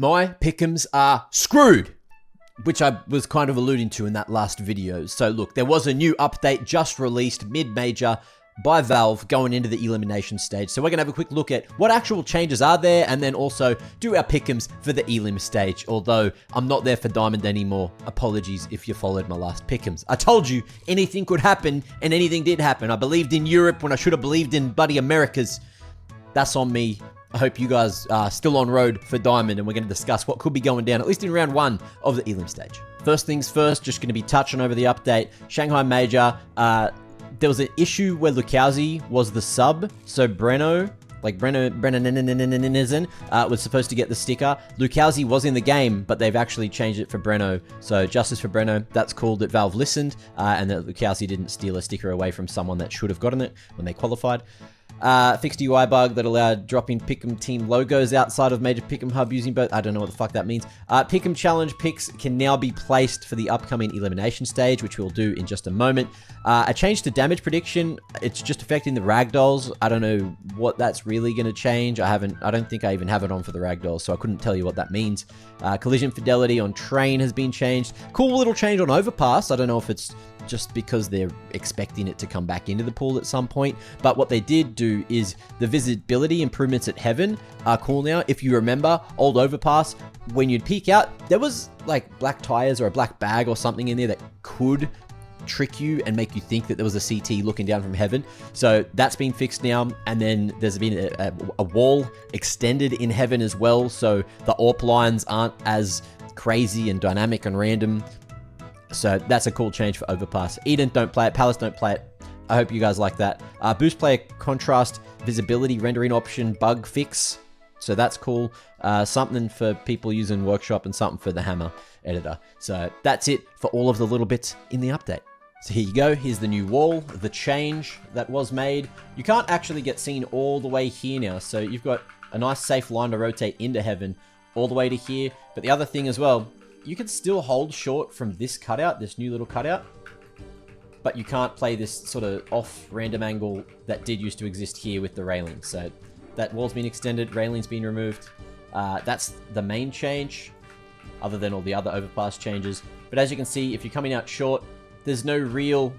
my pick'ems are screwed, which I was kind of alluding to in that last video. So look, there was a new update just released mid-major by Valve going into the elimination stage. So we're going to have a quick look at what actual changes are there and then also do our pick'ems for the elim stage. Although I'm not there for diamond anymore. Apologies if you followed my last pick'ems. I told you anything could happen and anything did happen. I believed in Europe when I should have believed in bloody Americas. That's on me. I hope you guys are still on road for diamond and we're going to discuss what could be going down, at least in round 1 of the elim stage. First things first, just going to be touching over the update. Shanghai Major, there was an issue where Lukowski was the sub, so Brennan was supposed to get the sticker. Lukowski was in the game, but they've actually changed it for Brenno. So justice for Brenno. That's cool that Valve listened and that Lukowski didn't steal a sticker away from someone that should have gotten it when they qualified. Fixed UI bug that allowed dropping Pick'em team logos outside of major Pick'em hub using both. I don't know what the fuck that means. Pick'em challenge picks can now be placed for the upcoming elimination stage, which we'll do in just a moment. A change to damage prediction. It's just affecting the ragdolls. I don't know what that's really going to change. I don't think I even have it on for the ragdolls, so I couldn't tell you what that means. Collision fidelity on train has been changed. Cool little change on overpass. I don't know if it's just because they're expecting it to come back into the pool at some point. But what they did do is the visibility improvements at Heaven are cool now. If you remember, old overpass, when you'd peek out, there was like black tires or a black bag or something in there that could trick you and make you think that there was a CT looking down from Heaven. So that's been fixed now. And then there's been a wall extended in Heaven as well. So the AWP lines aren't as crazy and dynamic and random. So that's a cool change for overpass. Eden, don't play it. Palace, don't play it. I hope you guys like that. Boost player contrast visibility rendering option bug fix. So that's cool. Something for people using Workshop and something for the Hammer editor. So that's it for all of the little bits in the update. So here you go. Here's the new wall, the change that was made. You can't actually get seen all the way here now. So you've got a nice safe line to rotate into Heaven all the way to here. But the other thing as well, you can still hold short from this cutout, this new little cutout, but you can't play this sort of off random angle that did used to exist here with the railing. So that wall's been extended, railing's been removed. That's the main change, other than all the other overpass changes. But as you can see, if you're coming out short, there's no real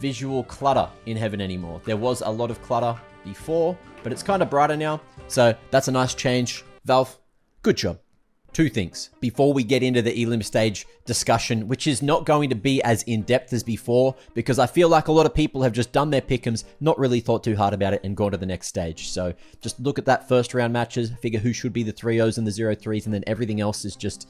visual clutter in Heaven anymore. There was a lot of clutter before, but it's kind of brighter now. So that's a nice change. Valve, good job. Two things before we get into the elim stage discussion, which is not going to be as in-depth as before, because I feel like a lot of people have just done their pick'ems, not really thought too hard about it, and gone to the next stage. So just look at that first round matches, figure who should be the 3-0s and the 0-3s, and then everything else is just,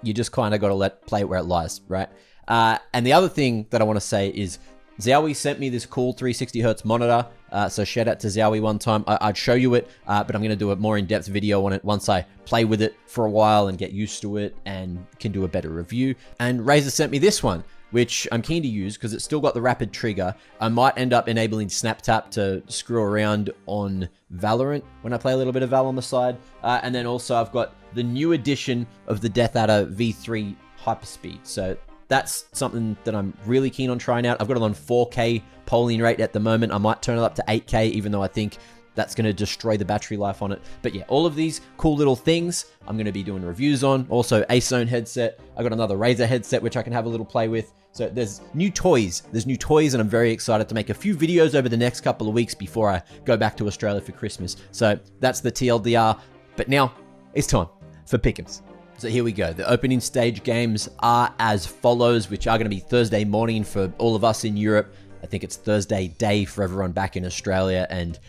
you just kind of got to play it where it lies, right? And the other thing that I want to say is Xiaomi sent me this cool 360 hertz monitor. So shout out to Xiaomi one time. I'd show you it, but I'm going to do a more in-depth video on it once I play with it for a while and get used to it and can do a better review. And Razer sent me this one, which I'm keen to use because it's still got the rapid trigger. I might end up enabling snap tap to screw around on Valorant when I play a little bit of Val on the side. And then also I've got the new edition of the Death Adder V3 Hyperspeed. So that's something that I'm really keen on trying out. I've got it on 4K polling rate at the moment. I might turn it up to 8K, even though I think that's going to destroy the battery life on it. But yeah, all of these cool little things I'm going to be doing reviews on. Also, Acezone headset. I got another Razer headset, which I can have a little play with. So there's new toys. And I'm very excited to make a few videos over the next couple of weeks before I go back to Australia for Christmas. So that's the TLDR. But now it's time for pick'ems. So here we go. The opening stage games are as follows, which are going to be Thursday morning for all of us in Europe. I think it's Thursday day for everyone back in Australia, and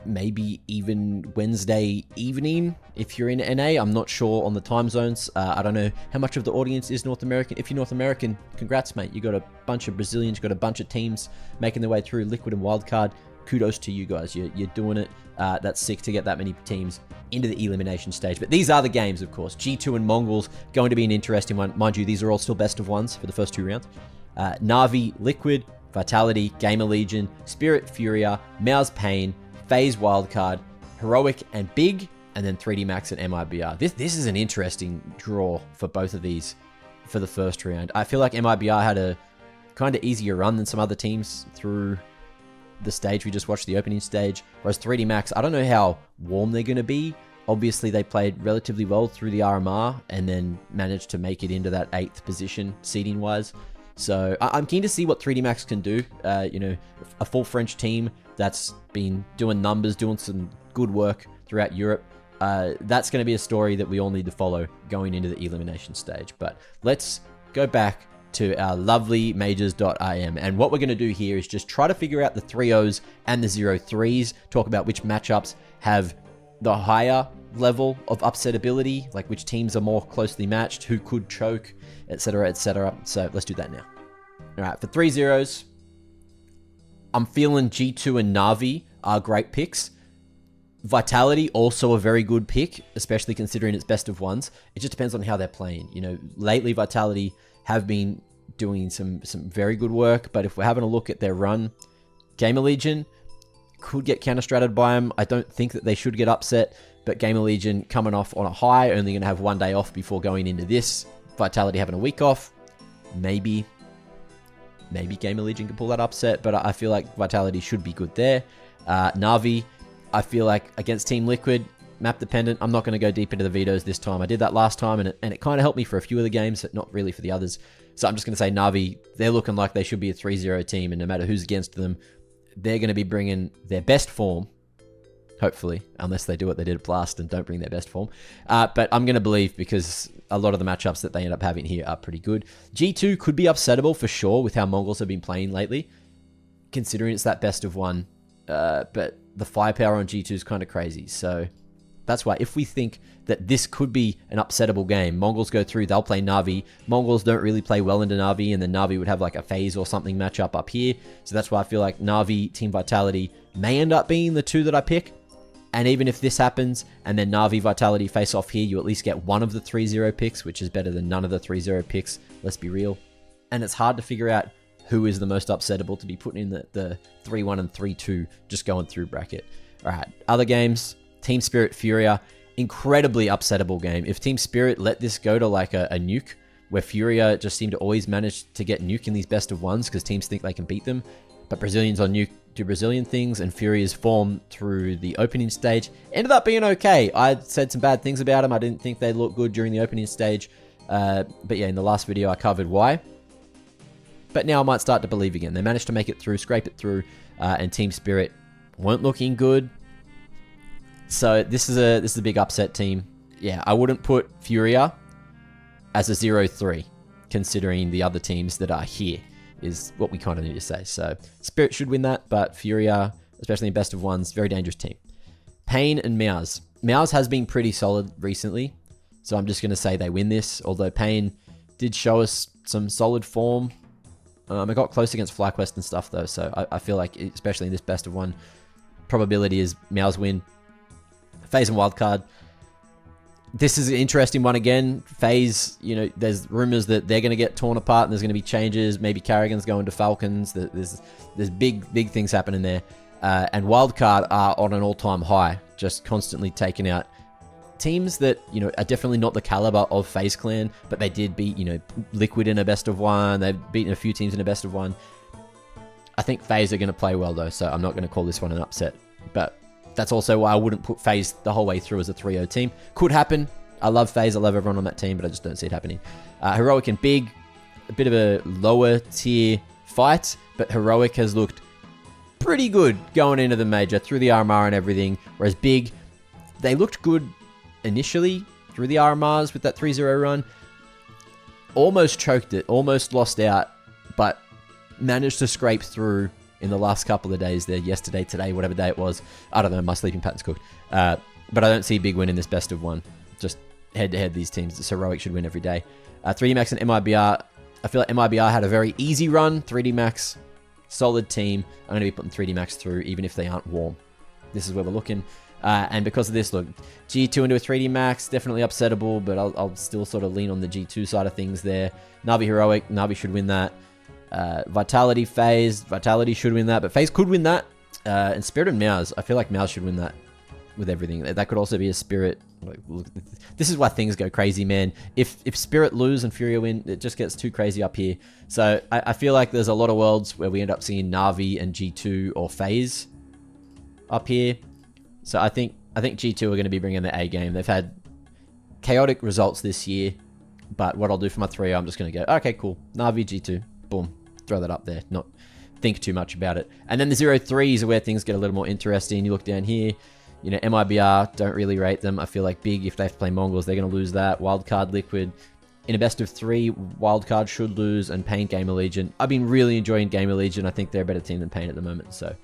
maybe even Wednesday evening if you're in NA. I'm not sure on the time zones. I don't know how much of the audience is North American. If you're North American, congrats, mate. You got a bunch of Brazilians, you got a bunch of teams making their way through Liquid and Wildcard. Kudos to you guys. You're doing it. That's sick to get that many teams into the elimination stage. But these are the games, of course. G2 and mongolz, going to be an interesting one. Mind you, these are all still best of ones for the first 2 rounds. Navi, Liquid, Vitality, Gamer Legion, Spirit, Furia, Mao's Pain, FaZe Wildcard, Heroic and Big, and then 3D Max and MIBR. This is an interesting draw for both of these for the first round. I feel like MIBR had a kind of easier run than some other teams through the stage. We just watched the opening stage, whereas 3D Max, I don't know how warm they're going to be, Obviously, they played relatively well through the RMR and then managed to make it into that 8th position seeding-wise. So I'm keen to see what 3D Max can do. You know, a full French team that's been doing numbers, doing some good work throughout Europe. That's going to be a story that we all need to follow going into the elimination stage. But let's go back to our lovely majors.im. And what we're going to do here is just try to figure out the 3-0s and the 0-3s, talk about which matchups have the higher level of upset ability, like which teams are more closely matched, who could choke, etc., etc. So let's do that now. All right, for 3-0s, I'm feeling G2 and Navi are great picks. Vitality, also a very good pick, especially considering it's best of ones. It just depends on how they're playing. You know, lately Vitality have been doing some very good work, but if we're having a look at their run, Gamer Legion could get counter-stratted by them. I don't think that they should get upset, but Gamer Legion coming off on a high, only going to have one day off before going into this. Vitality having a week off. Maybe Gamer Legion can pull that upset, but I feel like Vitality should be good there. Navi, I feel like against Team Liquid, map dependent. I'm not going to go deep into the vetoes this time. I did that last time, and it kind of helped me for a few of the games, but not really for the others. So I'm just going to say Navi, they're looking like they should be a 3-0 team, and no matter who's against them, they're going to be bringing their best form, hopefully, unless they do what they did at Blast and don't bring their best form. But I'm going to believe, because a lot of the matchups that they end up having here are pretty good. G2 could be upsettable for sure with how mongolz have been playing lately, considering it's that best of one. But the firepower on G2 is kind of crazy. So that's why if we think that this could be an upsettable game, mongolz go through, they'll play Navi. Mongolz don't really play well into Navi, and then Navi would have like a phase or something matchup up here. So that's why I feel like Navi, Team Vitality may end up being the two that I pick. And even if this happens, and then Navi, Vitality face off here, you at least get one of the 3-0 picks, which is better than none of the 3-0 picks, let's be real. And it's hard to figure out who is the most upsettable to be putting in the 3-1 and 3-2 just going through bracket. All right, other games, Team Spirit, Furia, incredibly upsettable game. If Team Spirit let this go to like a nuke, where Furia just seem to always manage to get nuke in these best of ones because teams think they can beat them, but Brazilians on nuke do Brazilian things, and Furia's form through the opening stage ended up being okay. I said some bad things about them. I didn't think they looked good during the opening stage. But yeah, in the last video I covered why. But now I might start to believe again. They managed to make it through, scrape it through, and Team Spirit weren't looking good. So this is a big upset team. Yeah, I wouldn't put Furia as a 0-3, considering the other teams that are here, is what we kind of need to say. So Spirit should win that, but Furia, especially in best of ones, very dangerous team. Pain and mowz. Mowz has been pretty solid recently, so I'm just going to say they win this, although Pain did show us some solid form. I got close against FlyQuest and stuff though, so I feel like, especially in this best of one, probability is mowz win. FaZe and wildcard. This is an interesting one again. FaZe, you know, there's rumors that they're going to get torn apart and there's going to be changes. Maybe Carrigan's going to Falcons. There's big things happening there. And wildcard are on an all-time high, just constantly taking out teams that, you know, are definitely not the caliber of FaZe Clan, but they did beat, you know, Liquid in a best of one. They've beaten a few teams in a best of one. I think FaZe are going to play well though, so I'm not going to call this one an upset. But that's also why I wouldn't put FaZe the whole way through as a 3-0 team. Could happen. I love FaZe. I love everyone on that team, but I just don't see it happening. Heroic and Big, a bit of a lower tier fight, but Heroic has looked pretty good going into the major through the RMR and everything, whereas Big, they looked good initially through the RMRs with that 3-0 run. Almost choked it, almost lost out, but managed to scrape through in the last couple of days there, yesterday, today, whatever day it was. I don't know, my sleeping pattern's cooked. But I don't see Big win in this best of one. Just head-to-head these teams. This Heroic should win every day. 3D Max and MIBR. I feel like MIBR had a very easy run. 3D Max, solid team. I'm going to be putting 3D Max through, even if they aren't warm. This is where we're looking. And because of this, look, G2 into a 3D Max, definitely upsettable, but I'll still sort of lean on the G2 side of things there. Navi Heroic, Navi should win that. Vitality, FaZe, Vitality should win that, but FaZe could win that. And Spirit and mowz, I feel like mowz should win that with everything. That could also be a Spirit. Like, look, this is why things go crazy, man. If Spirit lose and Furia win, it just gets too crazy up here. So I feel like there's a lot of worlds where we end up seeing Navi and G2 or FaZe up here. So I think I think G2 are going to be bringing the A game. They've had chaotic results this year, but what I'll do for my 3, I'm just going to go, okay, cool. Navi, G2, boom, throw that up there. Not think too much about it. And then the 0-3s are where things get a little more interesting. You look down here, you know, MIBR, don't really rate them. I feel like Big, if they have to play Mongolz, they're going to lose that. Wildcard, Liquid. In a best of 3, Wildcard should lose, and Pain, Game Allegiant. I've been really enjoying Game Allegiant. I think they're a better team than Pain at the moment, so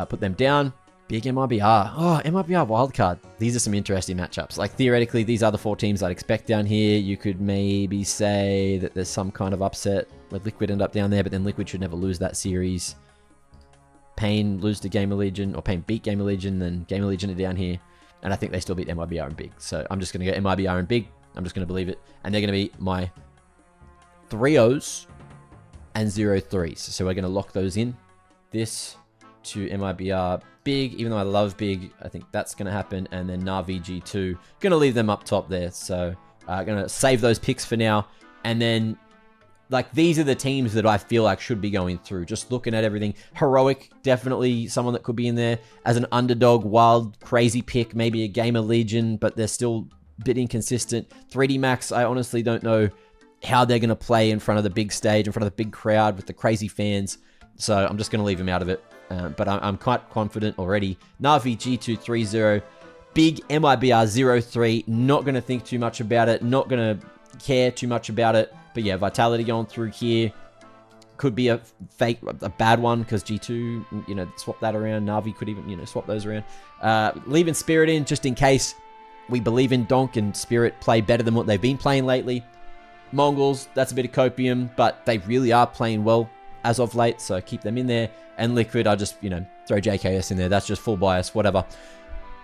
put them down. Big MIBR. Oh, MIBR Wildcard. These are some interesting matchups. Like, theoretically, these are the 4 teams I'd expect down here. You could maybe say that there's some kind of upset where Liquid end up down there, but then Liquid should never lose that series. Pain lose to Game Allegiant, or Pain beat Game Allegiant, then Game Allegiant are down here. And I think they still beat MIBR and Big. So I'm just going to go MIBR and Big. I'm just going to believe it. And they're going to be my 3-0s and 0-3s. So we're going to lock those in. This to MIBR Big. Even though I love Big, I think that's going to happen. And then Navi G2. Going to leave them up top there. So going to save those picks for now. And then, like, these are the teams that I feel like should be going through. Just looking at everything. Heroic, definitely someone that could be in there. As an underdog, wild, crazy pick. Maybe a Game of Legion, but they're still a bit inconsistent. 3D Max, I honestly don't know how they're going to play in front of the big stage, in front of the big crowd with the crazy fans. So I'm just going to leave them out of it. But I'm quite confident already. Navi G2 3-0. Big MIBR 0-3. Not going to think too much about it. Not going to care too much about it. But yeah, Vitality going through here. Could be a bad one, because G2, you know, swap that around. Navi could even, you know, swap those around. Leaving Spirit in just in case we believe in Donk and Spirit play better than what they've been playing lately. Mongolz, that's a bit of copium, but they really are playing well as of late, so keep them in there. And Liquid, I just, you know, throw JKS in there. That's just full bias, whatever.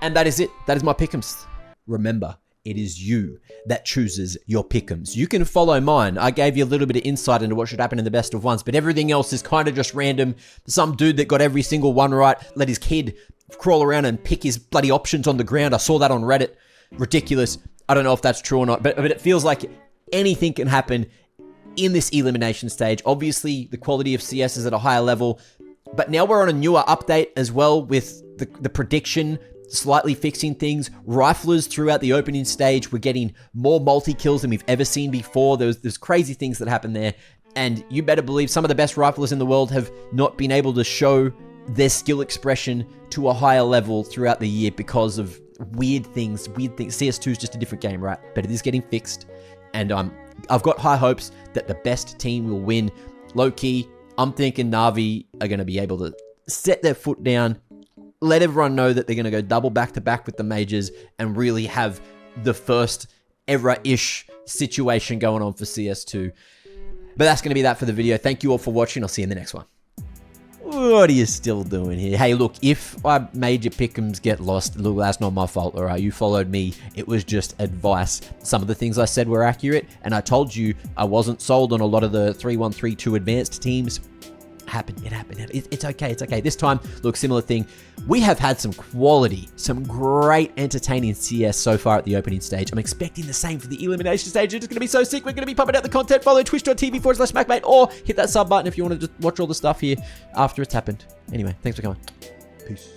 And that is it. That is my pick'ems. Remember, it is you that chooses your pick'ems. You can follow mine. I gave you a little bit of insight into what should happen in the best of ones, but everything else is kind of just random. Some dude that got every single one right let his kid crawl around and pick his bloody options on the ground. I saw that on Reddit. Ridiculous. I don't know if that's true or not, but it feels like anything can happen in this elimination stage. Obviously, the quality of CS is at a higher level, but now we're on a newer update as well with the prediction slightly fixing things. Riflers throughout the opening stage, we're getting more multi-kills than we've ever seen before. There's crazy things that happen there, and you better believe some of the best riflers in the world have not been able to show their skill expression to a higher level throughout the year because of weird things. CS2 is just a different game, right? But it is getting fixed, and I've got high hopes that the best team will win. Low-key, I'm thinking Navi are going to be able to set their foot down, let everyone know that they're going to go double back-to-back with the majors and really have the first ever-ish situation going on for CS2. But that's going to be that for the video. Thank you all for watching. I'll see you in the next one. What are you still doing here? Hey, look, if I made your pick'ems get lost, look, that's not my fault, all right? You followed me. It was just advice. Some of the things I said were accurate, and I told you I wasn't sold on a lot of the 3-1, 3-2 advanced teams. It happened. It's okay. It's okay. This time, look, similar thing. We have had some quality, some great entertaining CS so far at the opening stage. I'm expecting the same for the elimination stage. It's going to be so sick. We're going to be pumping out the content. Follow twitch.tv/MacMate, or hit that sub button if you want to just watch all the stuff here after it's happened. Anyway, thanks for coming. Peace.